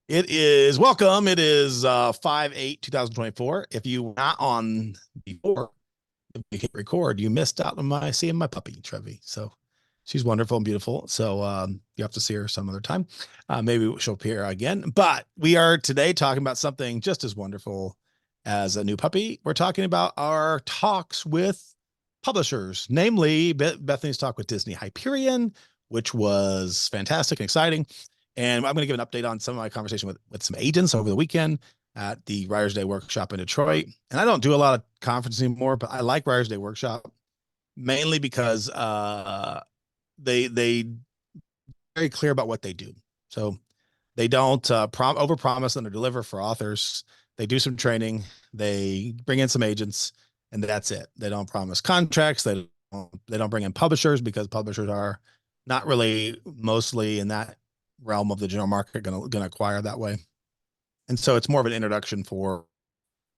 It is welcome. It is 5/8/2024. If you were not on before, if you hit record, you missed out on my seeing my puppy, Trevi. So she's wonderful and beautiful. So you have to see her some other time. Maybe she'll appear again. But we are today talking about something just as wonderful as a new puppy. We're talking about our talks with publishers, namely Bethany's talk with Disney Hyperion, which was fantastic and exciting. And I'm going to give an update on some of my conversation with some agents over the weekend at the Writers Day Workshop in Detroit. And I don't do a lot of conferences anymore, but I like Writers Day Workshop mainly because they very clear about what they do. So they don't over promise and deliver for authors. They do some training, they bring in some agents, and that's it. They don't promise contracts. They don't bring in publishers because publishers are not really mostly in that realm of the general market gonna acquire that way. And so it's more of an introduction for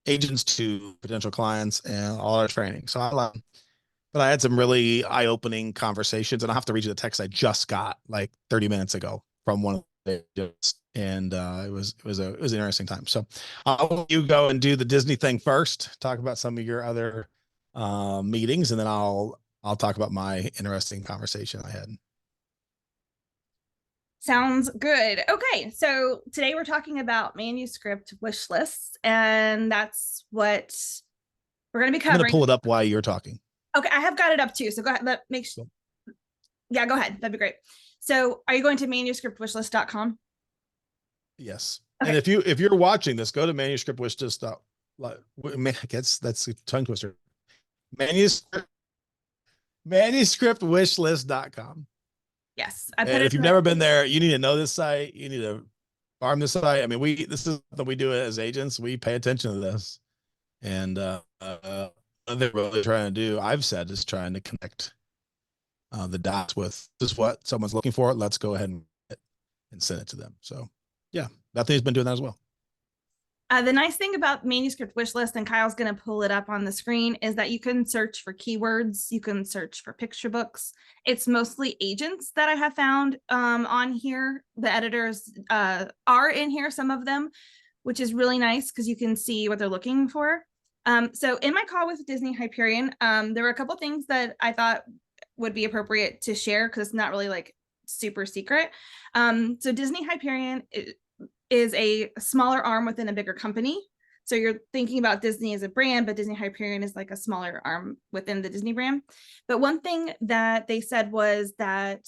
agents to potential clients and all our training. So I love, but I had some really eye-opening conversations, and I have to read you the text I just got like 30 minutes ago from one of the agents, and it was an interesting time. So I'll let you go and do the Disney thing first. Talk about some of your other meetings, and then I'll talk about my interesting conversation I had. Sounds good. Okay, so today we're talking about manuscript wish lists, and that's what we're going to be I'm going to covering. pull it up while you're talking. Okay, I have got it up too, so go ahead. Yeah, go ahead. That'd be great. So, are you going to manuscriptwishlist.com? Yes. And Okay. if you're watching this, go to manuscript wish just I guess that's a tongue twister. Manuscript manuscriptwishlist.com. Yes, I put And it if you've in the. never been there, you need to know this site. You need to farm this site. I mean, this is something we do as agents. We pay attention to this. And what they're really trying to do, I've said, is trying to connect the dots with this is what someone's looking for. Let's go ahead and send it to them. So yeah, Bethany's been doing that as well. The nice thing about manuscript wish list, and Kyle's going to pull it up on the screen, is that you can search for keywords. You can search for picture books. It's mostly agents that I have found on here. The editors are in here, some of them, which is really nice because you can see what they're looking for. So in my call with Disney Hyperion, there were a couple things that I thought would be appropriate to share because it's not really like super secret. So Disney Hyperion is a smaller arm within a bigger company. So you're thinking about Disney as a brand, but Disney Hyperion is like a smaller arm within the Disney brand. But one thing that they said was that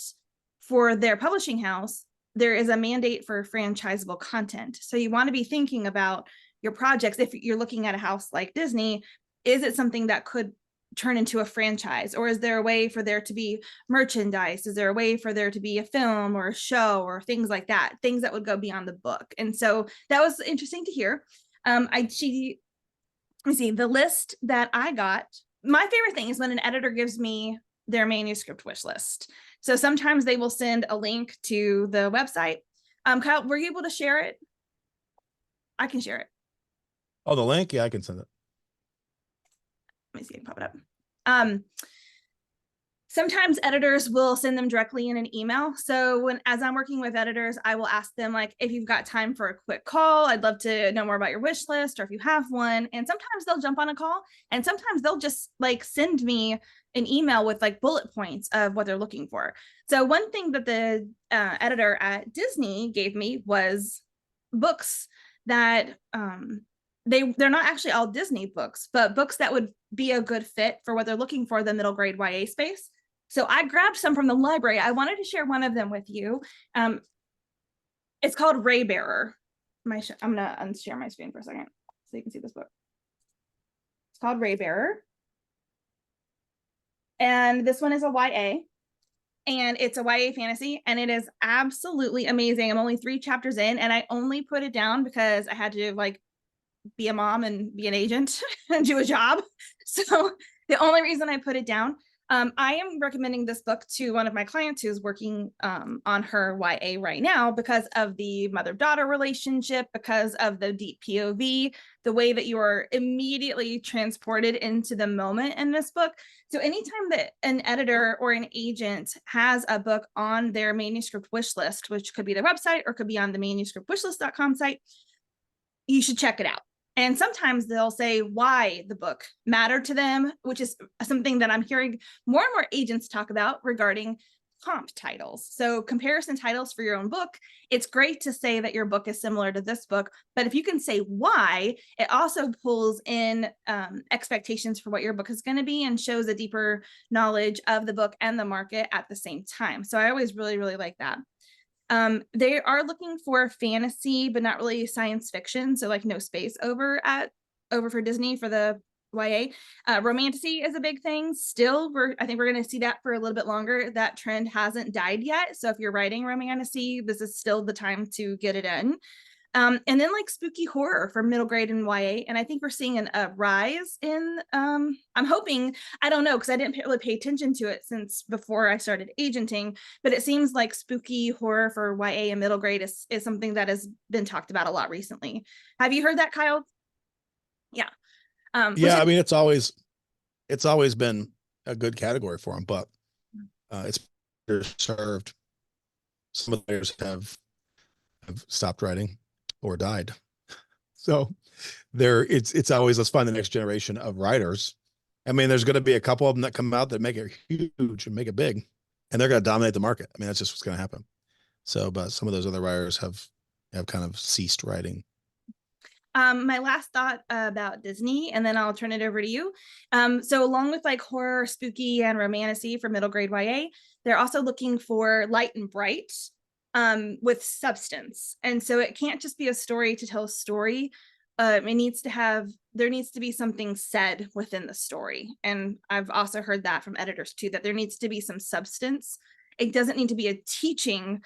for their publishing house, there is a mandate for franchisable content. So you want to be thinking about your projects. If you're looking at a house like Disney, is it something that could turn into a franchise, or is there a way for there to be merchandise? Is there a way for there to be a film or a show or things like that, things that would go beyond the book? And so that was interesting to hear. Let me see, the list that I got, my favorite thing is when an editor gives me their manuscript wish list. So sometimes they will send a link to the website. Kyle, were you able to share it? I can share it. Oh, the link? Yeah, I can send it. Let me see, I can pop it up. Sometimes editors will send them directly in an email. So as I'm working with editors, I will ask them, like, if you've got time for a quick call, I'd love to know more about your wish list, or if you have one. And sometimes they'll jump on a call, and sometimes they'll just like send me an email with like bullet points of what they're looking for. So one thing that the editor at Disney gave me was books that they're not actually all Disney books, but books that would be a good fit for what they're looking for, the middle grade YA space. So I grabbed some from the library. I wanted to share one of them with you. It's called Raybearer. I'm gonna unshare my screen for a second so you can see this book. It's called Raybearer. And this one is a YA. And it's a YA fantasy, and it is absolutely amazing. I'm only 3 chapters in, and I only put it down because I had to like be a mom and be an agent and do a job. So the only reason I put it down, I am recommending this book to one of my clients who's working on her YA right now because of the mother-daughter relationship, because of the deep POV, the way that you are immediately transported into the moment in this book. So anytime that an editor or an agent has a book on their manuscript wish list, which could be their website or could be on the manuscriptwishlist.com site, you should check it out. And sometimes they'll say why the book mattered to them, which is something that I'm hearing more and more agents talk about regarding comp titles. So comparison titles for your own book. It's great to say that your book is similar to this book, but if you can say why, it also pulls in expectations for what your book is going to be and shows a deeper knowledge of the book and the market at the same time. So I always really, really like that. They are looking for fantasy, but not really science fiction. So like no space over for Disney for the YA. Romantasy is a big thing. Still, I think we're going to see that for a little bit longer. That trend hasn't died yet. So if you're writing romantasy, this is still the time to get it in. And then like spooky horror for middle grade and YA. And I think we're seeing a rise in, I'm hoping, I don't know, because I didn't really pay attention to it since before I started agenting, but it seems like spooky horror for YA and middle grade is something that has been talked about a lot recently. Have you heard that, Kyle? Yeah. Yeah, I mean, it's always been a good category for them, but it's served. Some of the players have stopped writing or died. So it's always, let's find the next generation of writers. I mean, there's going to be a couple of them that come out that make it huge and make it big, and they're going to dominate the market. I mean, that's just what's going to happen. So, but some of those other writers have kind of ceased writing. My last thought about Disney, and then I'll turn it over to you. So along with like horror, spooky, and romantasy for middle grade YA, they're also looking for light and bright with substance. And so it can't just be a story to tell a story. There needs to be something said within the story. And I've also heard that from editors too, that there needs to be some substance. It doesn't need to be a teaching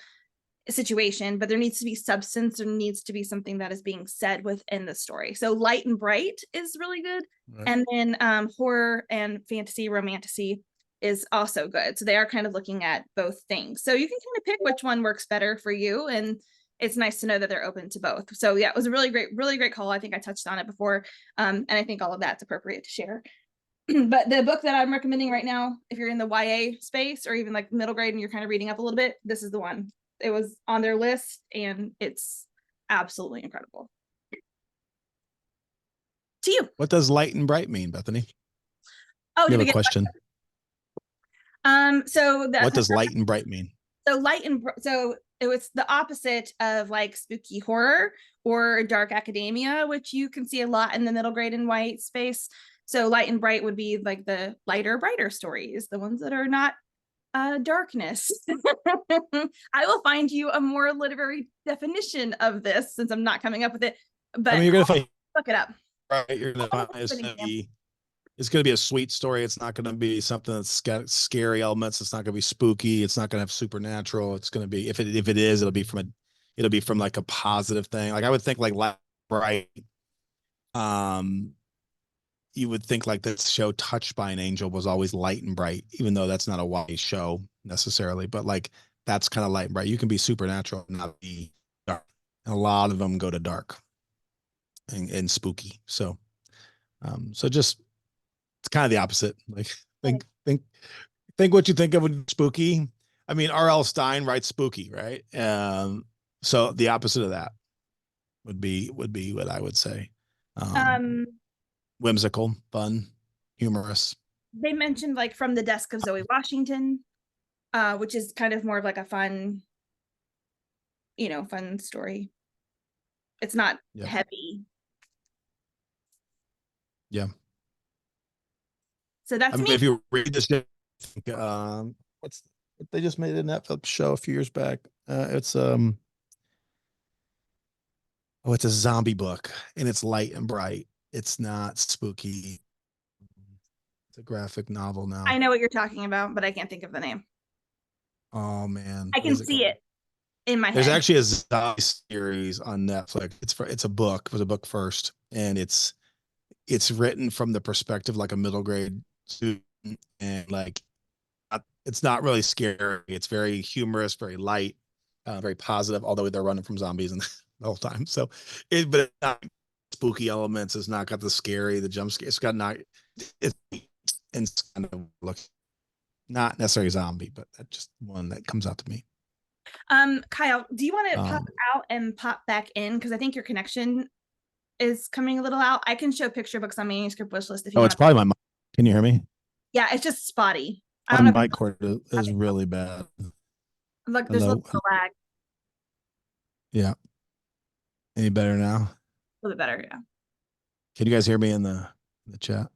situation, but there needs to be substance. There needs to be something that is being said within the story. So light and bright is really good. Right. And then horror and fantasy, romantasy is also good. So they are kind of looking at both things. So you can kind of pick which one works better for you. And it's nice to know that they're open to both. So yeah, it was a really great call. I think I touched on it before. And I think all of that's appropriate to share. But the book that I'm recommending right now, if you're in the YA space or even like middle grade and you're kind of reading up a little bit, this is the one. It was on their list and it's absolutely incredible. To you. What does light and bright mean, Bethany? Oh, you have a question? So what does light and bright mean? So so it was the opposite of like spooky horror or dark academia, which you can see a lot in the middle grade and YA space. So light and bright would be like the lighter, brighter stories, the ones that are not darkness. I will find you a more literary definition of this since I'm not coming up with it. But I mean, you're gonna find, look it up. Right, you're gonna find it's gonna be a sweet story. It's not gonna be something that's got scary elements. It's not gonna be spooky. It's not gonna have supernatural. It's gonna be, if it is, it'll be from like a positive thing. Like I would think like light, bright. You would think like this show Touched by an Angel was always light and bright, even though that's not a YA show necessarily, but like that's kind of light and bright. You can be supernatural and not be dark. And a lot of them go to dark and spooky. So, so just, it's kind of the opposite. Like think what you think of with spooky. I mean, R.L. Stine writes spooky, right? So the opposite of that would be what I would say. Whimsical, fun, humorous. They mentioned like From the Desk of Zoe Washington, which is kind of more of like a fun story. It's not heavy. Yeah. So that's me. If you read this, they just made a Netflix show a few years back. It's a zombie book and it's light and bright. It's not spooky. It's a graphic novel now. I know what you're talking about, but I can't think of the name. Oh man. I can see it in my head. There's actually a zombie series on Netflix. It's a book. It was a book first. And it's written from the perspective like a middle grade student, and like it's not really scary. It's very humorous, very light, very positive, although they're running from zombies and the whole time. So but it's not spooky elements. It's not got the scary, the jump scare. It's got not it's kind of look not necessarily zombie, but that's just one that comes out to me. Kyle, do you want to pop Um, out and pop back in? Because I think your connection is coming a little out. I can show picture books on Manuscript Wishlist if you oh, want it's to. probably my mic. Can you hear me? Yeah, it's just spotty. I don't know if My mic cord is really bad. look, there's a little Hello. bit of lag. Yeah. Any better now? A little bit better, yeah. Can you guys hear me in the chat?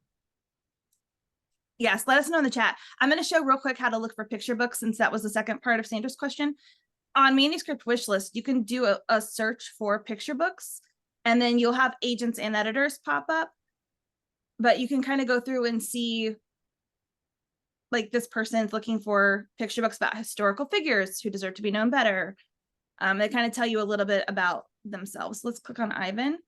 Yes, let us know in the chat. I'm going to show real quick how to look for picture books, since that was the second part of Sandra's question. On Manuscript Wishlist, you can do a search for picture books, and then you'll have agents and editors pop up. But you can kind of go through and see, like, this person's looking for picture books about historical figures who deserve to be known better. They kind of tell you a little bit about themselves. Let's click on Ivan.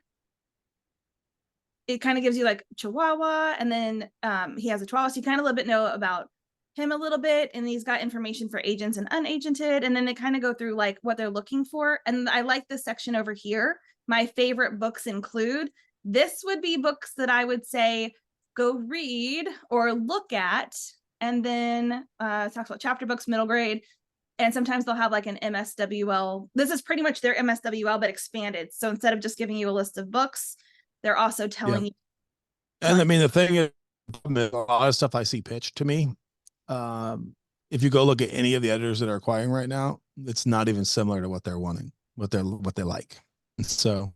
It kind of gives you like Chihuahua, and then he has a Chihuahua, so you kind of a little bit know about him a little bit, and he's got information for agents and unagented, and then they kind of go through like what they're looking for. And I like this section over here. My favorite books include, this would be books that I would say go read or look at, and then it talks about chapter books, middle grade, and sometimes they'll have like an MSWL. This is pretty much their MSWL but expanded. So instead of just giving you a list of books, they're also telling you. And I mean, the thing is, a lot of stuff I see pitched to me. If you go look at any of the editors that are acquiring right now, it's not even similar to what they're wanting, what they like. And so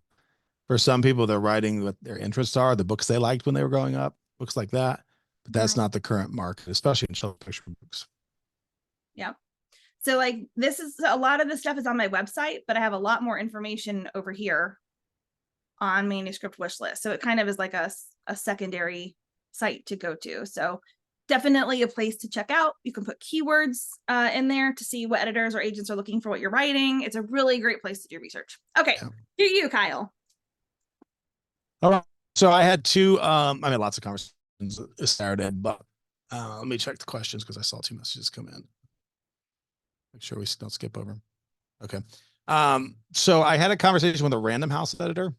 for some people, they're writing what their interests are, the books they liked when they were growing up, books like that. But that's not the current market, especially in children's picture books. Yeah. So like this is a lot of the stuff is on my website, but I have a lot more information over here on Manuscript Wishlist. So it kind of is like a secondary site to go to. So definitely a place to check out. You can put keywords in there to see what editors or agents are looking for what you're writing. It's a really great place to do research. Okay, Yeah. do you, Kyle? All right. So I had two, I mean, lots of conversations started, but let me check the questions because I saw two messages come in. Make sure we don't skip over. Okay. So I had a conversation with a Random House editor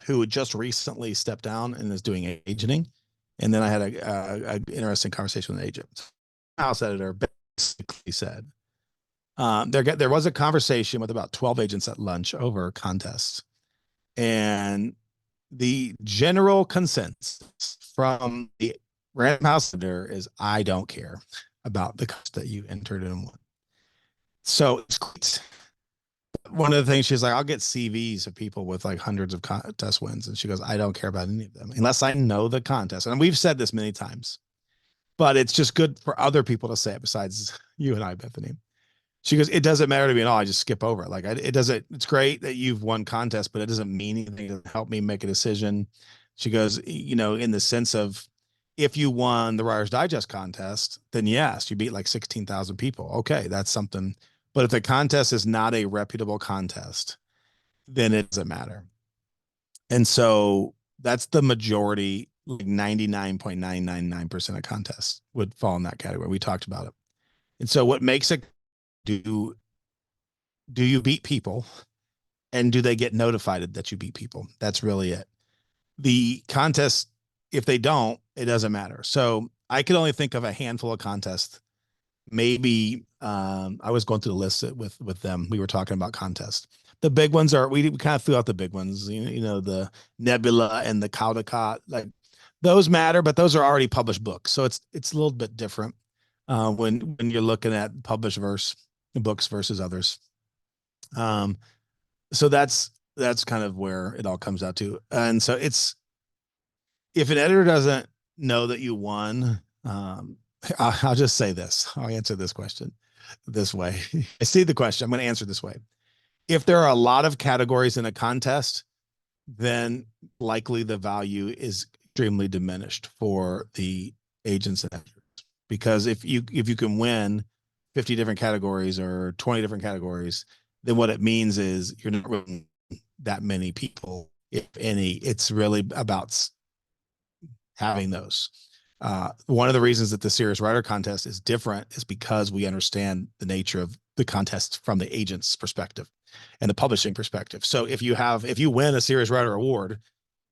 who just recently stepped down and is doing agenting. And then I had a interesting conversation with an agent. House editor basically said, there was a conversation with about 12 agents at lunch over contests. And the general consensus from the Random House editor is, I don't care about the cost that you entered in one. So it's great. One of the things she's like, I'll get CVs of people with like hundreds of contest wins. And she goes, I don't care about any of them unless I know the contest. And we've said this many times, but it's just good for other people to say it besides you and I, Bethany. She goes, it doesn't matter to me at all. I just skip over it. Like it doesn't, it's great that you've won contests, but it doesn't mean anything to help me make a decision. She goes, you know, in the sense of, if you won the Writer's Digest contest, then yes, you beat like 16,000 people. Okay, that's something. But if the contest is not a reputable contest, then it doesn't matter. And so that's the majority, like 99.999% of contests would fall in that category. We talked about it. And so what makes it, do you beat people, and do they get notified that you beat people? That's really it. The contest, if they don't, it doesn't matter. So I could only think of a handful of contests. Maybe I was going through the list with them. We were talking about contests. The big ones are, we kind of threw out the big ones, you know, the Nebula and the Caldecott, like those matter, but those are already published books. So it's a little bit different when you're looking at published books versus others. So that's kind of where it all comes out to. And so it's, if an editor doesn't know that you won, I'll just say this. I'll answer this question this way. I see the question. I'm going to answer this way. If there are a lot of categories in a contest, then likely the value is extremely diminished for the agents and editors. Because if you can win 50 different categories or 20 different categories, then what it means is you're not really that many people, if any. It's really about having those. One of the reasons that the Serious Writer Contest is different is because we understand the nature of the contest from the agent's perspective and the publishing perspective. So if you win a Serious Writer Award,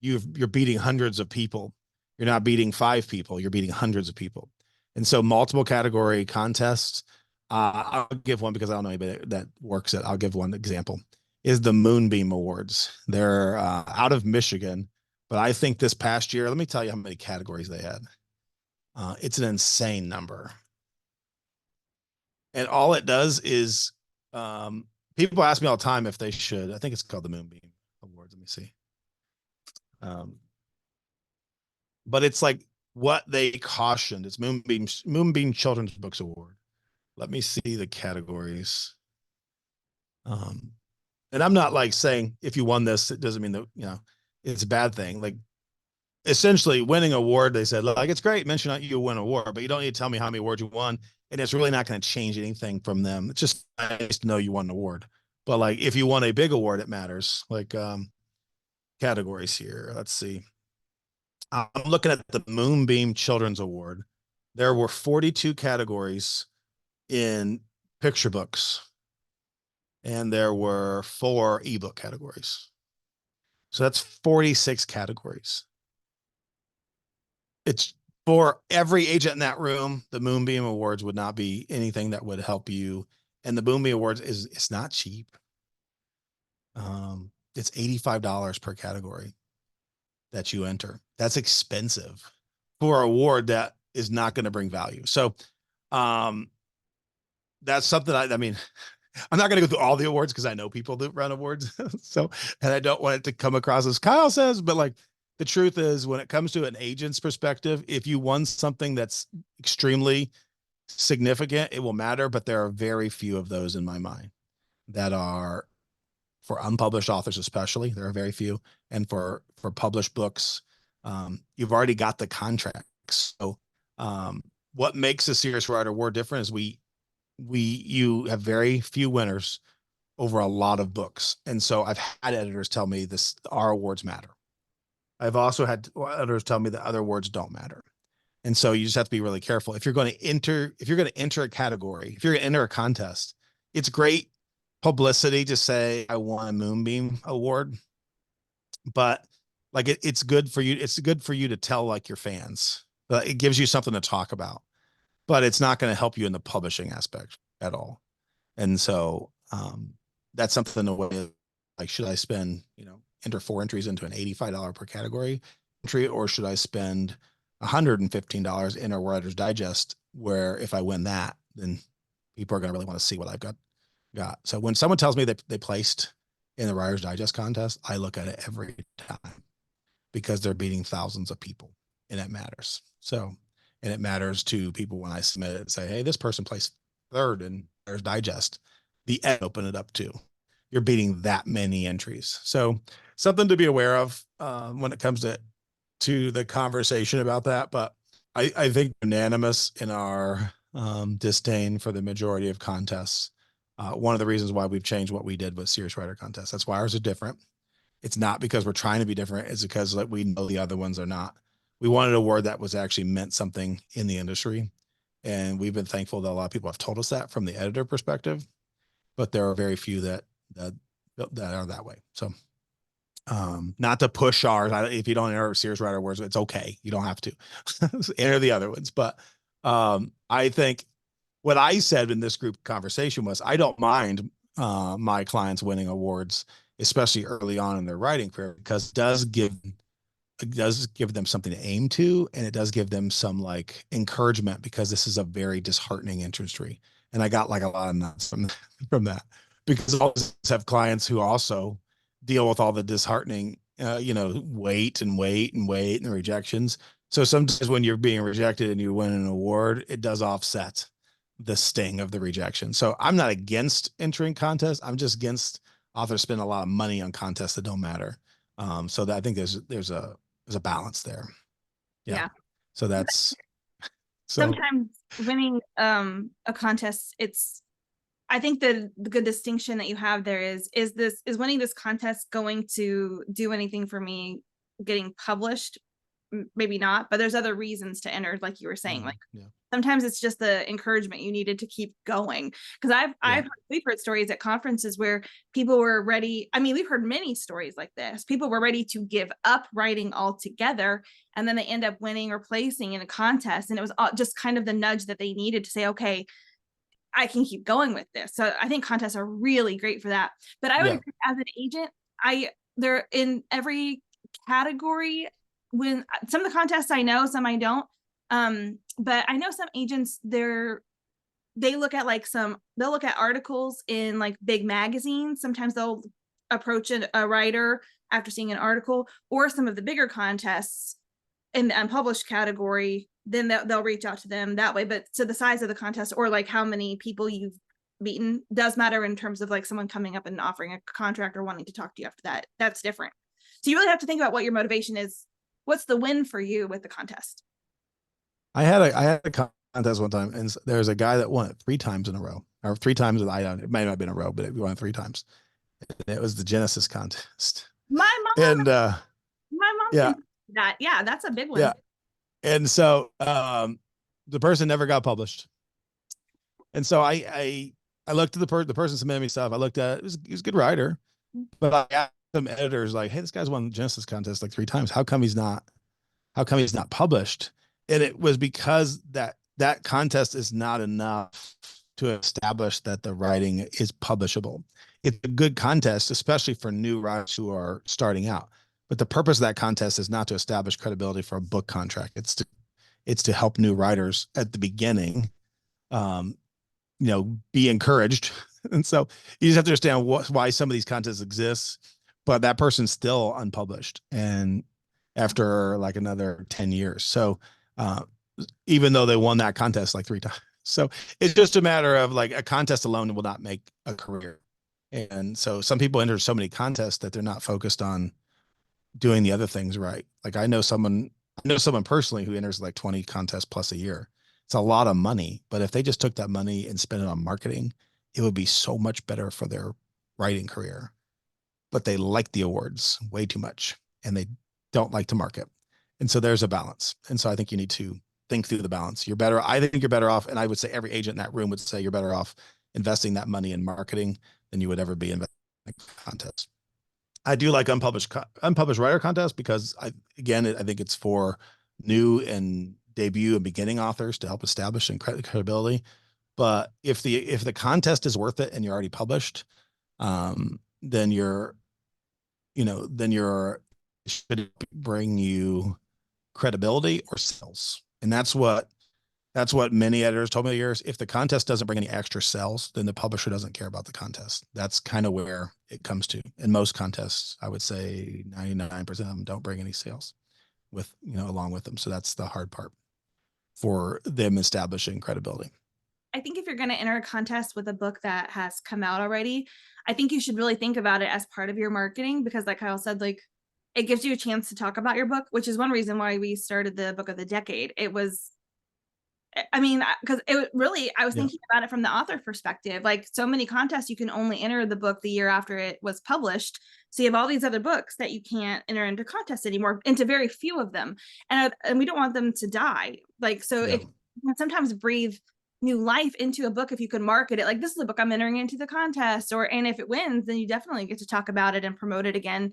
you're beating hundreds of people. You're not beating 5 people. You're beating hundreds of people. And so multiple category contests. I'll give one because I don't know anybody that works it. I'll give one example. Is the Moonbeam Awards. They're out of Michigan, but I think this past year, let me tell you how many categories they had. It's an insane number. And all it does is people ask me all the time if they should. I think it's called the Moonbeam Awards. Let me see. But it's like what they cautioned. It's Moonbeam Children's Books Award. Let me see the categories. And I'm not like saying if you won this, it doesn't mean that, it's a bad thing. Like essentially winning an award, they said, like, it's great, mention that you win an award, but you don't need to tell me how many awards you won. And it's really not going to change anything from them. It's just nice to know you won an award. But like if you won a big award, it matters. Like categories here. Let's see. I'm looking at the Moonbeam Children's Award. There were 42 categories in picture books, and there were 4 ebook categories. So that's 46 categories. It's for every agent in that room. The Moonbeam Awards would not be anything that would help you. And the Moonbeam Awards it's not cheap. It's $85 per category that you enter. That's expensive for an award that is not going to bring value. So that's something I mean, I'm not going to go through all the awards because I know people that run awards. So, and I don't want it to come across as Kyle says, but like the truth is when it comes to an agent's perspective, if you won something that's extremely significant, it will matter. But there are very few of those in my mind that are for unpublished authors, especially. There are very few. And for published books, you've already got the contracts. So what makes a Serious Writer Award different is you have very few winners over a lot of books. And so I've had editors tell me our awards matter. I've also had editors tell me that other awards don't matter. And so you just have to be really careful. If you're going to enter a category, if you're going to enter a contest, it's great publicity to say I won a Moonbeam Award, but like it's good for you. It's good for you to tell like your fans. It gives you something to talk about, but it's not going to help you in the publishing aspect at all. And so that's something to weigh, like, should I spend, enter 4 entries into an $85 per category entry, or should I spend $115 in a Writer's Digest, where if I win that, then people are going to really want to see what I've got. So when someone tells me that they placed in the Writer's Digest contest, I look at it every time because they're beating thousands of people and it matters. So, and it matters to people when I submit it and say, hey, this person placed 3rd in Writer's Digest. The end open it up too. You're beating that many entries. So something to be aware of when it comes to the conversation about that. But I think unanimous in our disdain for the majority of contests. One of the reasons why we've changed what we did with Serious Writer contests. That's why ours are different. It's not because we're trying to be different. It's because like we know the other ones are not. We wanted a word that was actually meant something in the industry. And we've been thankful that a lot of people have told us that from the editor perspective, but there are very few that are that way. So not to push ours. If you don't enter Serious Writer Awards, it's okay. You don't have to enter the other ones. But I think what I said in this group conversation was I don't mind my clients winning awards, especially early on in their writing career, because it does give them something to aim to, and it does give them some like encouragement, because this is a very disheartening industry. And I got like a lot of nuts from that, because I always have clients who also deal with all the disheartening, wait and the rejections. So sometimes when you're being rejected and you win an award, it does offset the sting of the rejection. So I'm not against entering contests. I'm just against authors spending a lot of money on contests that don't matter. So that I think there's a balance there. Yeah. So that's sometimes winning a contest, I think the good distinction that you have there is winning this contest going to do anything for me getting published maybe not, but there's other reasons to enter, like you were saying. Like Yeah. sometimes it's just the encouragement you needed to keep going. Because we've heard stories at conferences where people were ready. I mean, we've heard many stories like this. People were ready to give up writing altogether, and then they end up winning or placing in a contest, and it was just kind of the nudge that they needed to say, okay, I can keep going with this. So I think contests are really great for that. But I would agree, as an agent, they're in every category. When some of the contests I know, some I don't. But I know some agents, they look at they'll look at articles in like big magazines. Sometimes they'll approach a writer after seeing an article, or some of the bigger contests in the unpublished category, then they'll reach out to them that way. But so the size of the contest, or like how many people you've beaten, does matter in terms of like someone coming up and offering a contract or wanting to talk to you after that. That's different. So you really have to think about what your motivation is. What's the win for you with the contest? I had a contest one time, and there's a guy that won it 3 times in a row, or 3 times. It might not have been a row, but it won it 3 times. It was the Genesis contest. My mom, And my mom yeah, can do that. Yeah, that's a big one. yeah. And so the person never got published. And so I looked at the person submitted me stuff. I looked at it, he was a good writer, but I asked some editors like, hey, this guy's won the Genesis contest like 3 times. How come he's not published? And it was because that contest is not enough to establish that the writing is publishable. It's a good contest, especially for new writers who are starting out. But the purpose of that contest is not to establish credibility for a book contract. It's to help new writers at the beginning, be encouraged. And so you just have to understand why some of these contests exist, but that person's still unpublished. And after like another 10 years. So, even though they won that contest like 3 times. So it's just a matter of like a contest alone will not make a career. And so some people enter so many contests that they're not focused on doing the other things right. Like I know someone personally who enters like 20 contests plus a year. It's a lot of money, but if they just took that money and spent it on marketing, it would be so much better for their writing career. But they like the awards way too much and they don't like to market. And so there's a balance. And so I think you need to think through the balance. I think you're better off. And I would say every agent in that room would say you're better off investing that money in marketing than you would ever be investing in contests. I do like unpublished writer contests because I think it's for new and debut and beginning authors to help establish credibility. But if the contest is worth it and you're already published, then should bring you credibility or sales. And that's what many editors told me over the years. If the contest doesn't bring any extra sales, then the publisher doesn't care about the contest. That's kind of where it comes to. In most contests, I would say 99% of them don't bring any sales along with them. So that's the hard part for them establishing credibility. I think if you're going to enter a contest with a book that has come out already, I think you should really think about it as part of your marketing, because like Kyle said, like it gives you a chance to talk about your book, which is one reason why we started the book of the decade. It was, I mean, because I was thinking about it from the author perspective. Like so many contests, you can only enter the book the year after it was published. So you have all these other books that you can't enter into contests anymore, into very few of them. And we don't want them to die. Like, so if you can sometimes breathe new life into a book, if you can market it, like this is a book I'm entering into the contest, and if it wins, then you definitely get to talk about it and promote it again.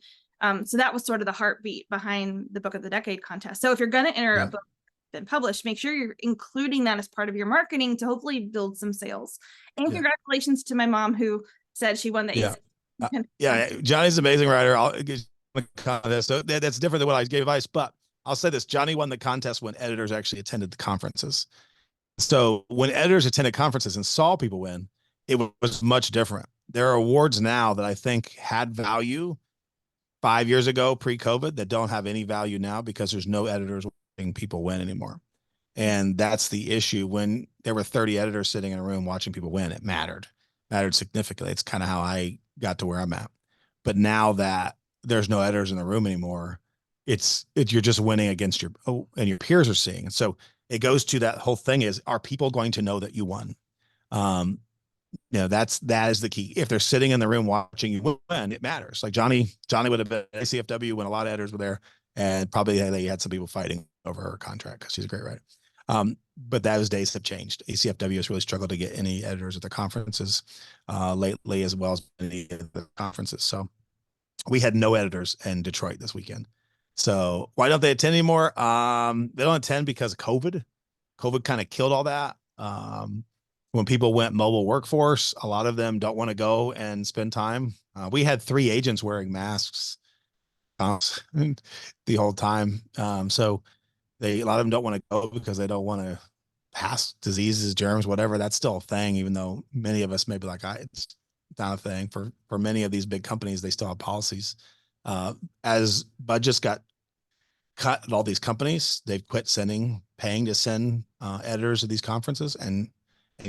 So that was sort of the heartbeat behind the book of the decade contest. So if you're going to enter a book been published, make sure you're including that as part of your marketing to hopefully build some sales. And congratulations to my mom who said she won the Johnny's an amazing writer. So that's different than what I gave advice, but I'll say this: Johnny won the contest when editors actually attended the conferences. So when editors attended conferences and saw people win, it was much different. There are awards now that I think had value 5 years ago, pre-COVID, that don't have any value now because there's no editors watching people win anymore. And that's the issue. When there were 30 editors sitting in a room watching people win, it mattered significantly. It's kind of how I got to where I'm at. But now that there's no editors in the room anymore, you're just winning against and your peers are seeing. And so it goes to that whole thing is, are people going to know that you won? That is the key. If they're sitting in the room watching you win, it matters. Like Johnny would have been at CFW when a lot of editors were there. and probably they had some people fighting over her contract because she's a great writer. But those days have changed. ACFW has really struggled to get any editors at the conferences lately, as well as any of the conferences. So we had no editors in Detroit this weekend. So why don't they attend anymore? They don't attend because of COVID. COVID kind of killed all that. When people went mobile workforce, a lot of them don't want to go and spend time. We had 3 agents wearing masks the whole time. So a lot of them don't want to go because they don't want to pass diseases, germs, whatever. That's still a thing, even though many of us may be like, it's not a thing. For many of these big companies, they still have policies. As budgets got cut at all these companies, they've quit paying to send editors to these conferences and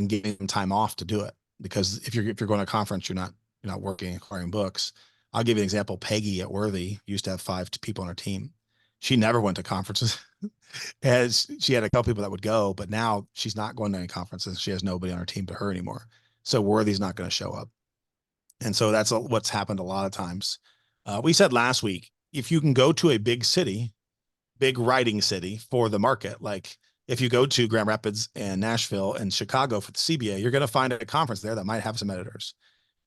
giving them time off to do it. Because if you're going to a conference, you're not working acquiring books. I'll give you an example. Peggy at Worthy used to have 5 people on her team. She never went to conferences. As she had a couple people that would go, but now she's not going to any conferences. She has nobody on her team to her anymore. So Worthy's not going to show up. And so that's what's happened a lot of times. We said last week, if you can go to a big city, big writing city for the market, like if you go to Grand Rapids and Nashville and Chicago for the CBA, you're going to find a conference there that might have some editors.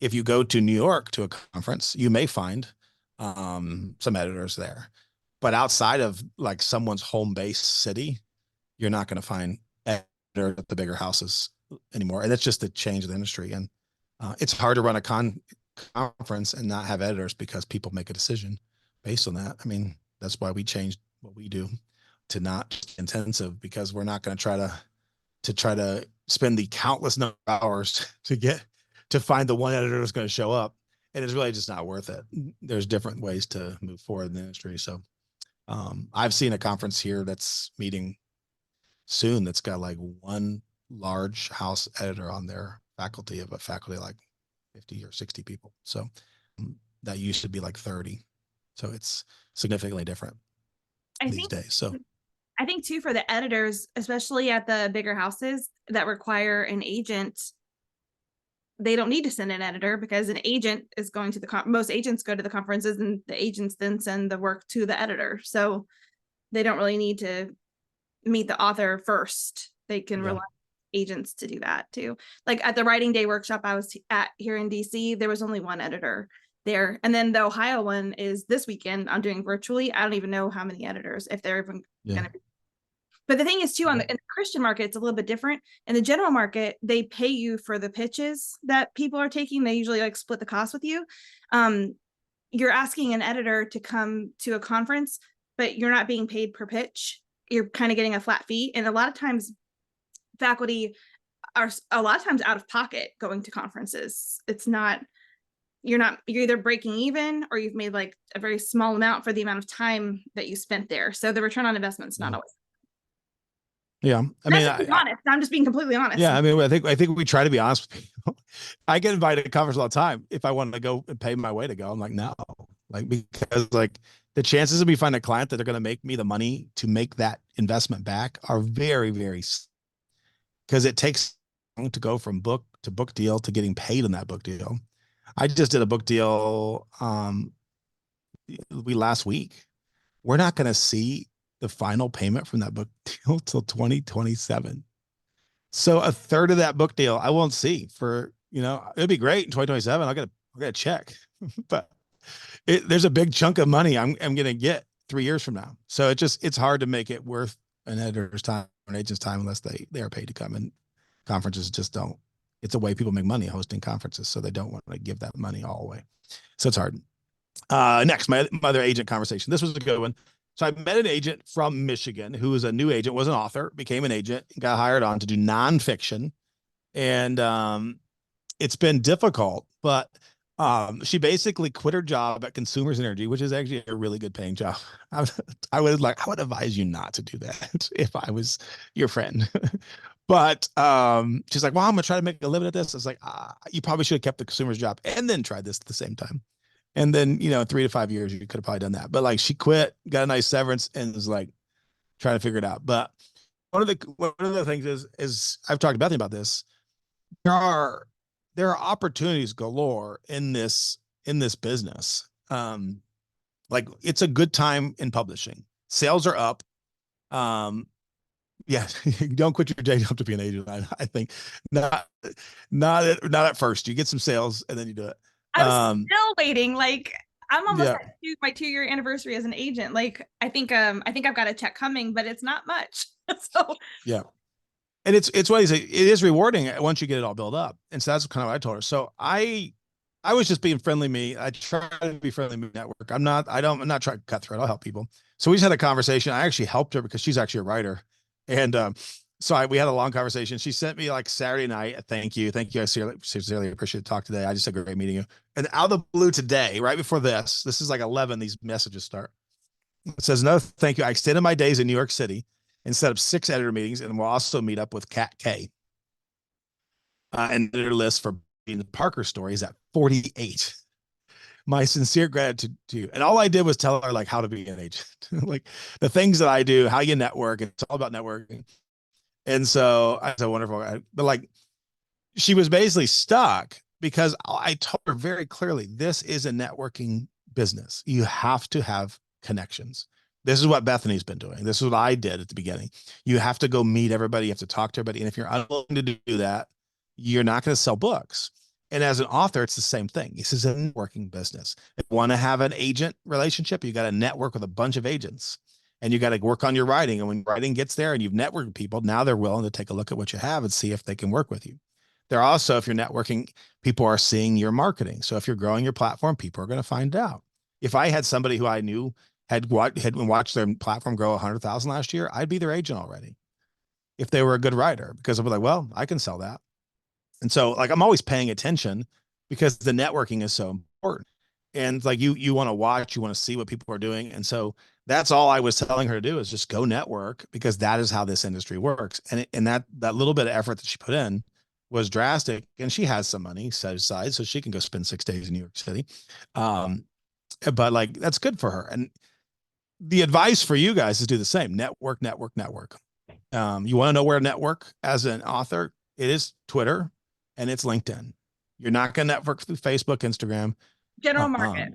If you go to New York to a conference, you may find some editors there. But outside of like someone's home base city, you're not going to find editors at the bigger houses anymore. And that's just the change of the industry. And it's hard to run a conference and not have editors because people make a decision based on that. I mean, that's why we changed what we do to not intensive, because we're not going to try to spend the countless number of hours to find the one editor that's going to show up. And it's really just not worth it. There's different ways to move forward in the industry. So I've seen a conference here that's meeting soon that's got like one large house editor on their faculty of a faculty like 50 or 60 people. So that used to be like 30. So it's significantly different I these think days. So I think too, for the editors, especially at the bigger houses that require an agent, they don't need to send an editor because an agent is going to most agents go to the conferences and the agents then send the work to the editor. So they don't really need to meet the author first. They can rely on agents to do that too. Like at the writing day workshop I was at here in DC, there was only one editor there. And then the Ohio one is this weekend. I'm doing virtually. I don't even know how many editors, if they're even going to be. But the thing is too, in the Christian market, it's a little bit different. In the general market, they pay you for the pitches that people are taking. They usually like split the cost with you. You're asking an editor to come to a conference, but you're not being paid per pitch. You're kind of getting a flat fee. And a lot of times faculty are out of pocket going to conferences. It's not, you're either breaking even or you've made like a very small amount for the amount of time that you spent there. So the return on investment is not always. Yeah. I mean, honest. I'm just being completely honest. Yeah. I mean, I think we try to be honest with people. I get invited to conference all the time. If I want to go and pay my way to go, I'm like, no, like, because like the chances of me finding a client that they're going to make me the money to make that investment back are very, very, because it takes long to go from book to book deal to getting paid on that book deal. I just did a book deal last week. We're not going to see the final payment from that book deal till 2027. So a third of that book deal I won't see for, it'd be great in 2027. I'll get a check, but there's a big chunk of money I'm going to get 3 years from now. So it's hard to make it worth an editor's time or an agent's time unless they are paid to come, and conferences just don't. It's a way people make money hosting conferences. So they don't want to give that money all away. So it's hard. Next, my other agent conversation. This was a good one. So I met an agent from Michigan who was a new agent, was an author, became an agent, got hired on to do nonfiction. And it's been difficult, but she basically quit her job at Consumers Energy, which is actually a really good paying job. I would advise you not to do that if I was your friend. But she's like, well, I'm going to try to make a living at this. I was like, you probably should have kept the consumer's job and then tried this at the same time. And then, 3 to 5 years, you could have probably done that. But like she quit, got a nice severance, and was like trying to figure it out. But one of the things is I've talked to Bethany about this. There are opportunities galore in this business. Like it's a good time in publishing. Sales are up. Um, yeah, you don't quit your day job to be an agent. I think not, not at first. You get some sales and then you do it. I'm still waiting. Like I'm almost Yeah, at my 2-year anniversary as an agent. Like I think I've got a check coming, but it's not much. So yeah. And it's what it is rewarding once you get it all built up. And so that's kind of what I told her. So I was just being friendly me. I try to be friendly me network. I'm not trying to cut through it. I'll help people. So we just had a conversation. I actually helped her because she's actually a writer. And we had a long conversation. She sent me like Saturday night, thank you. Thank you. I sincerely appreciate the talk today. I just had a great meeting you. And out of the blue today, right before this is like 11, these messages start. It says, no, thank you. I extended my days in New York City and set up 6 editor meetings, and we'll also meet up with Kat K. And editor list for the Parker story is at 48. My sincere gratitude to you. And all I did was tell her like how to be an agent, like the things that I do, how you network. It's all about networking. And so I said, wonderful. But like she was basically stuck because I told her very clearly, this is a networking business. You have to have connections. This is what Bethany's been doing. This is what I did at the beginning. You have to go meet everybody. You have to talk to everybody. And if you're unwilling to do that, you're not going to sell books. And as an author, it's the same thing. This is a networking business. If you want to have an agent relationship, you got to network with a bunch of agents and you got to work on your writing. And when writing gets there and you've networked with people, now they're willing to take a look at what you have and see if they can work with you. They're also, if you're networking, people are seeing your marketing. So if you're growing your platform, people are going to find out. If I had somebody who I knew had watched their platform grow 100,000 last year, I'd be their agent already. If they were a good writer, because I'd be like, well, I can sell that. And so like, I'm always paying attention because the networking is so important. And like you want to watch, you want to see what people are doing. And so that's all I was telling her to do is just go network because that is how this industry works. And that little bit of effort that she put in was drastic. And she has some money set aside so she can go spend 6 days in New York City. But like, that's good for her. And the advice for you guys is do the same. Network, network, network. You want to know where to network as an author? It is Twitter and it's LinkedIn. You're not going to network through Facebook, Instagram, general market.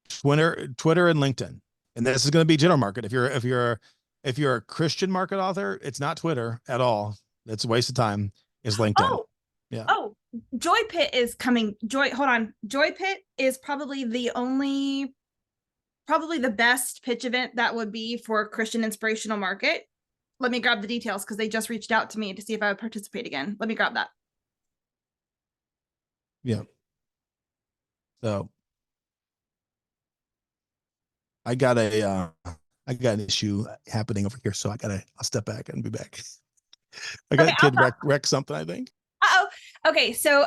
Twitter and LinkedIn. And this is going to be general market. If you're a Christian market author, it's not Twitter at all. It's a waste of time. Is LinkedIn. Oh, yeah. Oh, Joy Pit is coming. Hold on. Joy Pit is probably the best pitch event that would be for Christian inspirational market. Let me grab the details because they just reached out to me to see if I would participate again. Let me grab that. Yeah. So I got an issue happening over here. So I'll step back and be back. I got a kid wreck something, I think. Uh-oh. Okay, so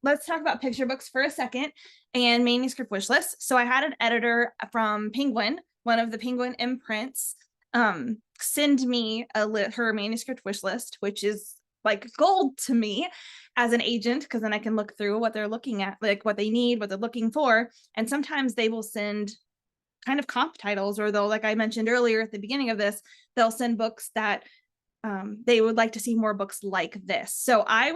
let's talk about picture books for a second and Manuscript WishList. So I had an editor from Penguin, one of the Penguin imprints, send me her Manuscript WishList, which is like gold to me as an agent, because then I can look through what they're looking at, like what they need, what they're looking for. And sometimes they will send kind of comp titles, or they'll, like I mentioned earlier at the beginning of this, they'll send books that they would like to see more books like this. So I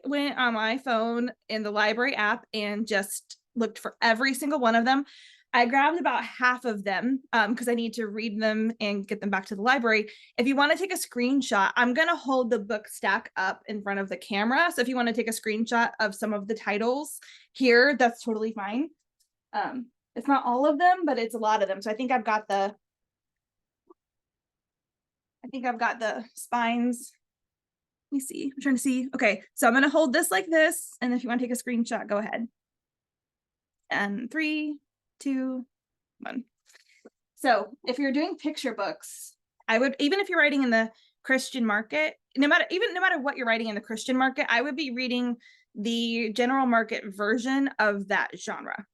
went on my phone in the library app and just looked for every single one of them. I grabbed about half of them because I need to read them and get them back to the library. If you want to take a screenshot, I'm going to hold the book stack up in front of the camera. So if you want to take a screenshot of some of the titles here, that's totally fine. It's not all of them, but it's a lot of them. So I think I've got the spines. Let me see. I'm trying to see. Okay, so I'm going to hold this like this. And if you want to take a screenshot, go ahead. And 3, 2, 1. So if you're doing picture books, I would, even if you're writing in the Christian market, no matter what you're writing in the Christian market, I would be reading the general market version of that genre.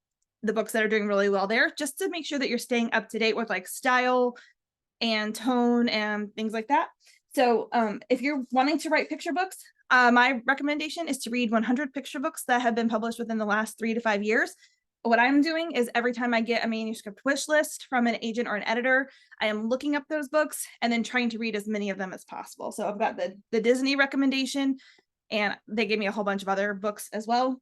The books that are doing really well there, just to make sure that you're staying up to date with like style and tone and things like that. So if you're wanting to write picture books, my recommendation is to read 100 picture books that have been published within the last 3 to 5 years. What I'm doing is every time I get a manuscript wish list from an agent or an editor, I am looking up those books and then trying to read as many of them as possible. So I've got the Disney recommendation, and they gave me a whole bunch of other books as well.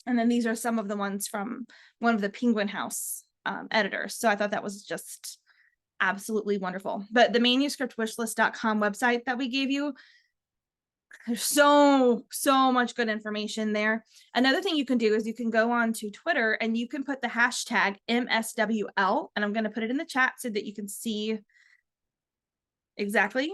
And then these are some of the ones from one of the Penguin House editors. So I thought that was just absolutely wonderful. But the manuscriptwishlist.com website that we gave you, there's so much good information there. Another thing you can do is you can go on to Twitter and you can put the hashtag MSWL, and I'm going to put it in the chat so that you can see exactly.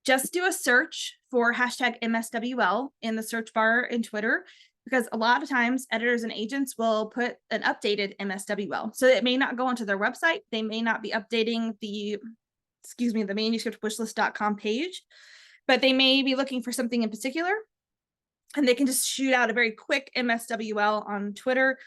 Just do a search for hashtag MSWL in the search bar in Twitter, because a lot of times editors and agents will put an updated MSWL. So it may not go onto their website. They may not be updating the manuscriptwishlist.com page, but they may be looking for something in particular, and they can just shoot out a very quick MSWL on Twitter.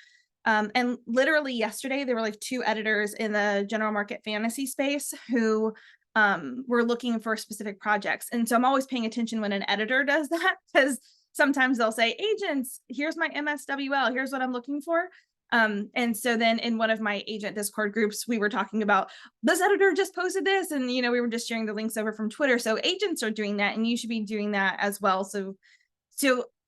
And literally yesterday, there were like 2 editors in the general market fantasy space who were looking for specific projects. And so I'm always paying attention when an editor does that, because sometimes they'll say, agents, here's my MSWL, here's what I'm looking for. And so then in one of my agent Discord groups, we were talking about, this editor just posted this, and we were just sharing the links over from Twitter. So agents are doing that, and you should be doing that as well. So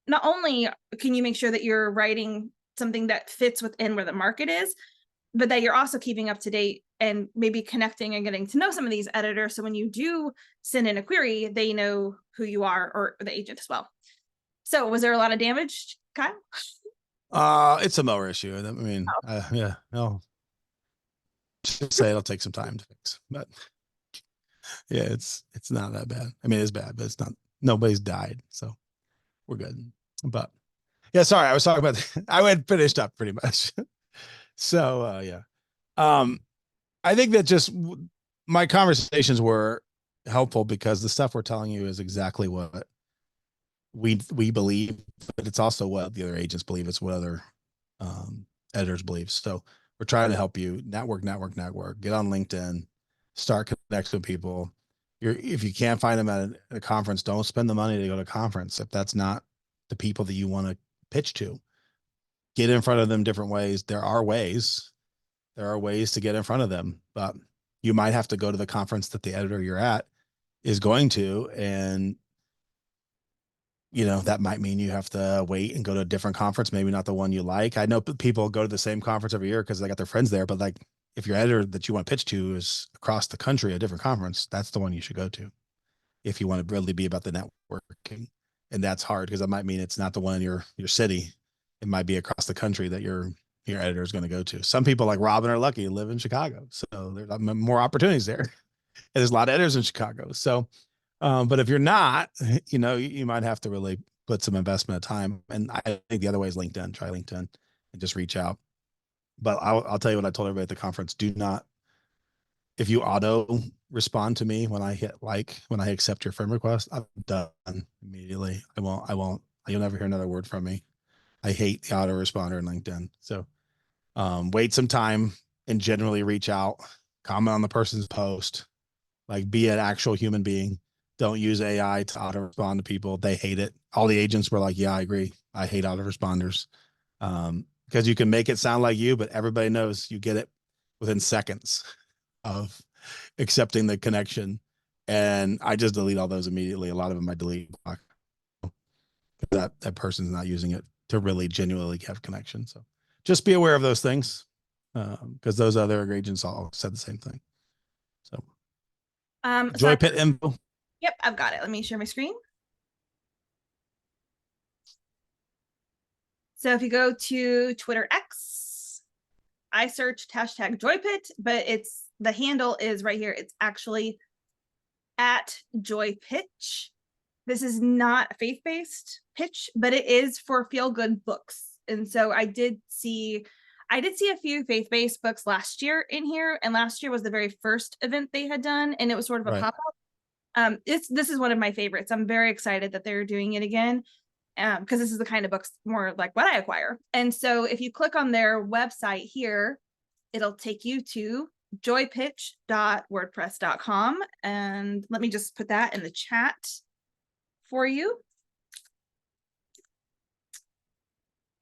not only can you make sure that you're writing something that fits within where the market is, but that you're also keeping up to date and maybe connecting and getting to know some of these editors. So when you do send in a query, they know who you are, or the agent as well. So was there a lot of damage, Kyle? It's a mower issue. I mean, yeah, no, just say it'll take some time to fix, but yeah, it's not that bad. I mean, it's bad, but it's not, nobody's died, so we're good. But yeah, sorry, I was talking about, I had finished up pretty much. So yeah. I think that just my conversations were helpful, because the stuff we're telling you is exactly what we believe, but it's also what the other agents believe. It's what other editors believe. So we're trying to help you network, get on LinkedIn, start connecting with people. If you can't find them at a conference, don't spend the money to go to a conference if that's not the people that you want to pitch to. Get in front of them different ways. There are ways to get in front of them, but you might have to go to the conference that the editor you're at is going to. And, that might mean you have to wait and go to a different conference, maybe not the one you like. I know people go to the same conference every year because they got their friends there, but like, if your editor that you want to pitch to is across the country, a different conference, that's the one you should go to if you want to really be about the networking. And that's hard, because that might mean it's not the one in your city. It might be across the country that your editor is going to go to. Some people like Robin are lucky to live in Chicago, so there's more opportunities there. And there's a lot of editors in Chicago. So, but if you're not, you might have to really put some investment of time. And I think the other way is LinkedIn. Try LinkedIn and just reach out. But I'll tell you what I told everybody at the conference: do not, if you auto respond to me when I when I accept your friend request, I'm done immediately. I won't. You'll never hear another word from me. I hate the autoresponder in LinkedIn. So wait some time and generally reach out, comment on the person's post, like be an actual human being. Don't use AI to autorespond to people. They hate it. All the agents were like, yeah, I agree. I hate autoresponders. Because you can make it sound like you, but everybody knows you get it within seconds of accepting the connection. And I just delete all those immediately. A lot of them I delete. That person's not using it to really genuinely have connection. So just be aware of those things, because those other agents all said the same thing. So Joy Pit info. Yep, I've got it. Let me share my screen. So if you go to Twitter X, I searched hashtag JoyPit, but the handle is right here. It's actually at JoyPitch. This is not a faith-based pitch, but it is for feel-good books. And so I did see a few faith-based books last year in here, and last year was the very first event they had done, and it was sort of a pop-up. This is one of my favorites. I'm very excited that they're doing it again, because this is the kind of books more like what I acquire. And so if you click on their website here, it'll take you to joypitch.wordpress.com. And let me just put that in the chat for you.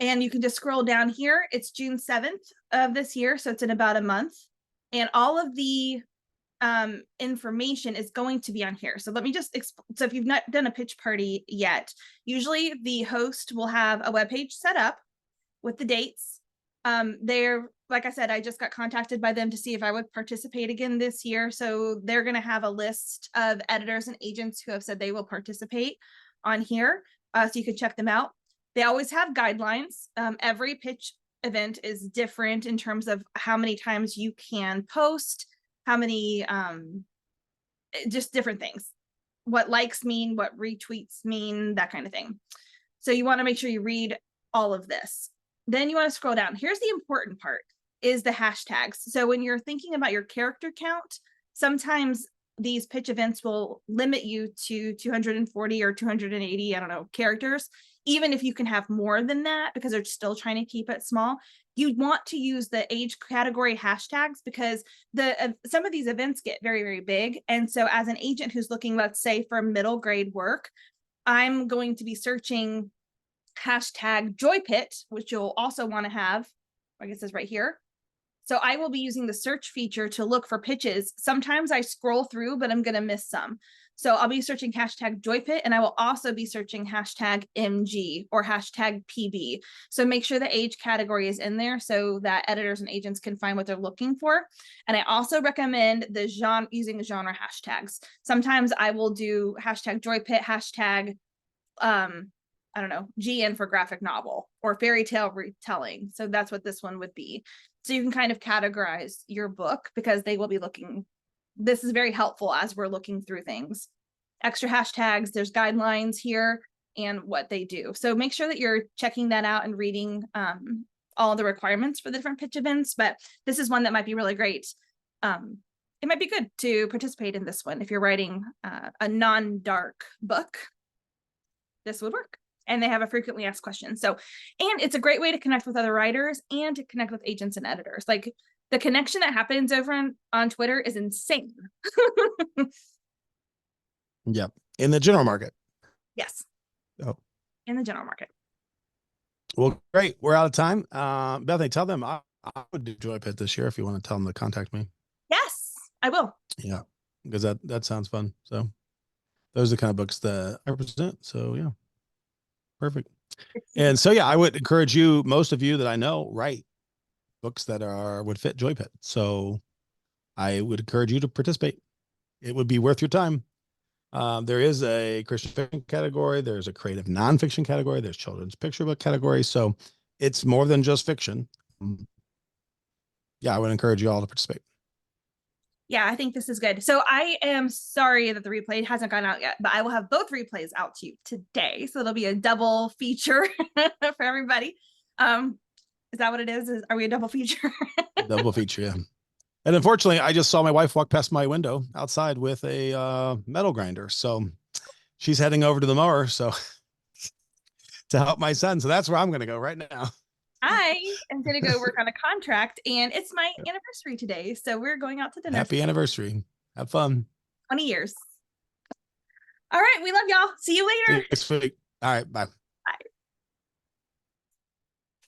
And you can just scroll down here. It's June 7th of this year, so it's in about a month. And all of the information is going to be on here. So let me just so if you've not done a pitch party yet, usually the host will have a web page set up with the dates. They're like I said, I just got contacted by them to see if I would participate again this year. So they're going to have a list of editors and agents who have said they will participate on here. So you can check them out. They always have guidelines. Every pitch event is different in terms of how many times you can post, how many, just different things. What likes mean, what retweets mean, that kind of thing. So you want to make sure you read all of this. Then you want to scroll down. Here's the important part, is the hashtags. So when you're thinking about your character count, sometimes these pitch events will limit you to 240 or 280, I don't know, characters, even if you can have more than that, because they're still trying to keep it small. You want to use the age category hashtags because some of these events get very, very big. And so as an agent who's looking, let's say, for middle grade work, I'm going to be searching hashtag joy pit, which you'll also want to have, I guess it's right here. So I will be using the search feature to look for pitches. Sometimes I scroll through, but I'm going to miss some. So I'll be searching hashtag joy pit, and I will also be searching hashtag MG or hashtag PB. So make sure the age category is in there so that editors and agents can find what they're looking for. And I also recommend the genre, using the genre hashtags. Sometimes I will do hashtag joy pit, hashtag I don't know, GN for graphic novel or fairy tale retelling. So that's what this one would be. So you can kind of categorize your book because they will be looking. This is very helpful as we're looking through things. Extra hashtags, there's guidelines here and what they do. So make sure that you're checking that out and reading all the requirements for the different pitch events. But this is one that might be really great. It might be good to participate in this one if you're writing a non-dark book. This would work. And they have a frequently asked questions. So, and it's a great way to connect with other writers and to connect with agents and editors. Like the connection that happens over on Twitter is insane. Yep. In the general market. Yes. Oh, in the general market. well, great. We're out of time. Bethany, tell them I would do Joy Pit this year if you want to tell them to contact me. Yes, I will. Yeah, because that sounds fun. So those are the kind of books that I represent. So yeah, perfect. And so yeah, I would encourage you, most of you that I know, write books that would fit Joy Pit. So I would encourage you to participate. It would be worth your time. There is a Christian fiction category. There's a creative nonfiction category. There's children's picture book category. So it's more than just fiction. Yeah, I would encourage you all to participate. Yeah, I think this is good. So I am sorry that the replay hasn't gone out yet, but I will have both replays out to you today. So it'll be a double feature for everybody. Is that what it is? Are we a double feature? Double feature, yeah. And unfortunately, I just saw my wife walk past my window outside with a metal grinder. So she's heading over to the mower. So to help my son. So that's where I'm going to go right now. I am going to go work on a contract, and it's my anniversary today. So we're going out to dinner. Happy anniversary. Have fun. 20 years. All right. We love y'all. See you later. See you next week. All right. Bye.